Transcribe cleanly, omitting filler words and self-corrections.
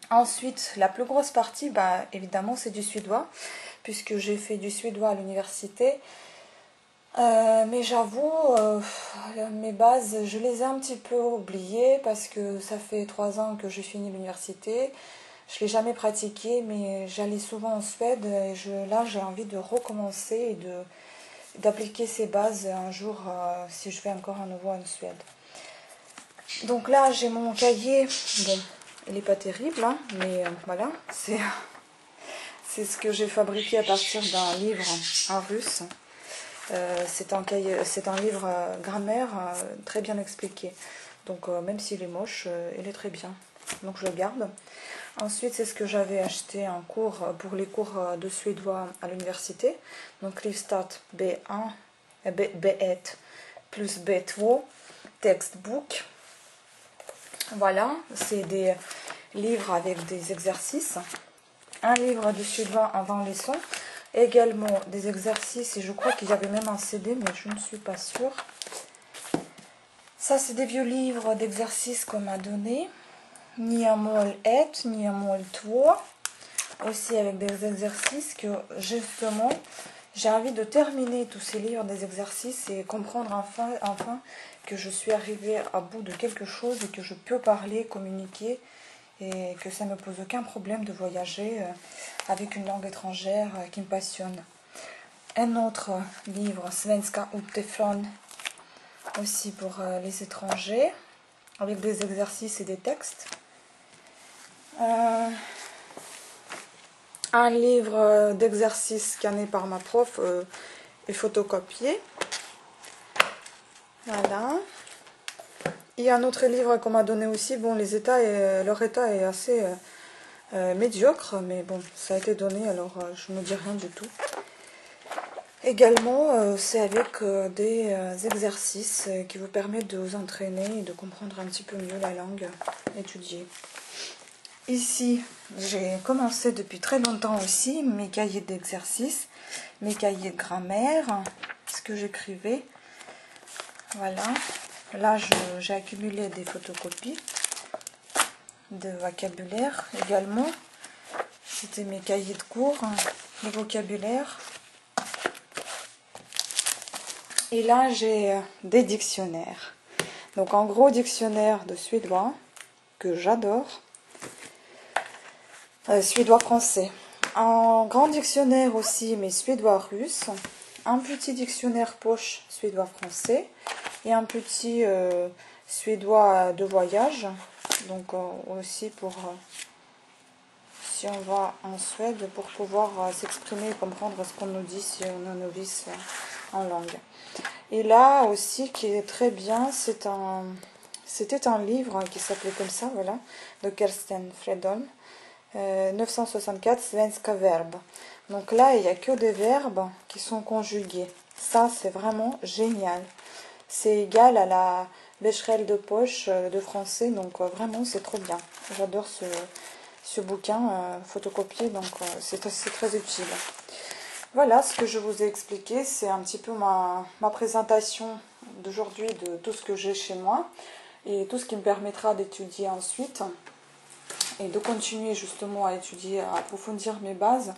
Ensuite, la plus grosse partie, bah, évidemment, c'est du suédois, puisque j'ai fait du suédois à l'université. Mais j'avoue, mes bases, je les ai un petit peu oubliées parce que ça fait 3 ans que j'ai fini l'université. Je l'ai jamais pratiqué, mais j'allais souvent en Suède et là j'ai envie de recommencer et d'appliquer ces bases un jour si je vais encore à nouveau en Suède. Donc là j'ai mon cahier, bon, il n'est pas terrible, hein, mais voilà, c'est ce que j'ai fabriqué à partir d'un livre en russe. C'est un livre grammaire très bien expliqué. Donc même s'il est moche, il est très bien. Donc je le garde. Ensuite, c'est ce que j'avais acheté en cours pour les cours de suédois à l'université. Donc Livstart B1, B1 plus B2, textbook. Voilà, c'est des livres avec des exercices. Un livre de suédois avant leçon. Également des exercices, et je crois qu'il y avait même un CD, mais je ne suis pas sûre. Ça, c'est des vieux livres d'exercices qu'on m'a donné. Niamol 1, Niamol 2. Aussi avec des exercices que, justement, j'ai envie de terminer tous ces livres des exercices et comprendre enfin que je suis arrivée à bout de quelque chose et que je peux parler, communiquer et que ça ne me pose aucun problème de voyager avec une langue étrangère qui me passionne. Un autre livre, Svenska utifrån, aussi pour les étrangers, avec des exercices et des textes. Un livre d'exercices scanné par ma prof et photocopié. Voilà. Et un autre livre qu'on m'a donné aussi. Bon, leur état est assez médiocre, mais bon, ça a été donné, alors je ne dis rien du tout. Également, c'est avec des exercices qui vous permettent de vous entraîner et de comprendre un petit peu mieux la langue étudiée. Ici, j'ai commencé depuis très longtemps aussi mes cahiers d'exercices, mes cahiers de grammaire, ce que j'écrivais. Voilà. Là, j'ai accumulé des photocopies de vocabulaire également. C'était mes cahiers de cours, le vocabulaire. Et là, j'ai des dictionnaires. Donc, en gros, dictionnaire de suédois, que j'adore. Suédois-français. En grand dictionnaire aussi, mais suédois-russe. Un petit dictionnaire poche suédois-français. Et un petit suédois de voyage. Donc, aussi pour... si on va en Suède, pour pouvoir s'exprimer et comprendre ce qu'on nous dit si on est novice en langue. Et là aussi, qui est très bien, c'était un livre qui s'appelait comme ça, voilà, de Kersten Fredholm, 964 Svenska Verb. Donc là, il n'y a que des verbes qui sont conjugués. Ça, c'est vraiment génial. C'est égal à la Becherel de poche de français, donc vraiment, c'est trop bien. J'adore ce bouquin photocopié, donc c'est très utile. Voilà ce que je vous ai expliqué, c'est un petit peu ma présentation d'aujourd'hui de tout ce que j'ai chez moi et tout ce qui me permettra d'étudier ensuite et de continuer justement à étudier, à approfondir mes bases.